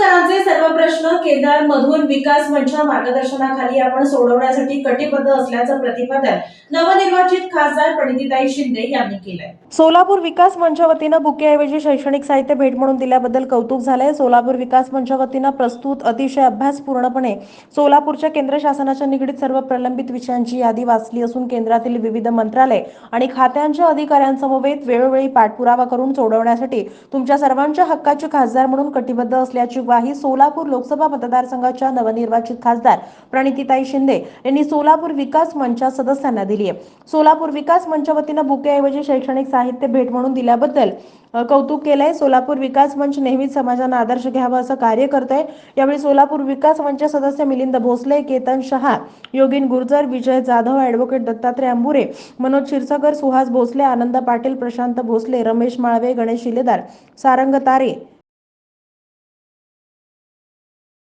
सोलापूरकरांचे सर्व प्रश्न केंद्रामधून विकास मंच मार्गदर्शनाखाली आपण सोडवण्यासाठी कटिबद्ध असल्याचं प्रतिपादन नवनिर्वाचित खासदार प्रणितीताई शिंदे यांनी केलंय। सोलापूर विकास मंचा वतीनं बुकेऐवजी शैक्षणिक साहित्य भेट म्हणून दिल्याबद्दल कौतुक झालंय। सोलापूर विकास मंचा वतीनं प्रस्तुत अतिशय अभ्यासपूर्णपणे सोलापूरच्या केंद्र शासनाच्या निगडीत सर्व प्रलंबित विषयांची यादी वाचली असून केंद्रातील विविध मंत्रालय आणि खात्यांच्या अधिकाऱ्यांसमवेत वेळोवेळी पाठपुरावा करून सोडवण्यासाठी तुमच्या सर्वांच्या हक्काचे खासदार म्हणून कटिबद्ध असल्याची ग्वाही सोलापूर लोकसभा मतदारसंघाच्या नवनिर्वाचित खासदार प्रणितीताई शिंदे यांनी सोलापूर विकास मंचा सदस्यांना दिली आहे। सोलापूर विकास मंचा वतीनं बुकेऐवजी शैक्षणिक साहित्य भेट म्हणून दिल्याबद्दल कौतुक केलंय। सोलापूर विकास मंच नेहमीच समाजाला आदर्श घ्यावा असं कार्य करतंय। यावेळी सोलापूर विकास मंच सदस्य मिलिंद भोसले, केतन शहा, योगीन गुर्जर, विजय जाधव, ॲडव्होकेट दत्तात्रय अंबुरे, मनोज क्षीरसागर, सुहास भोसले, आनंद पाटील, प्रशांत भोसले, रमेश माळवे, गणेश शिलेदार, सारंग तारे,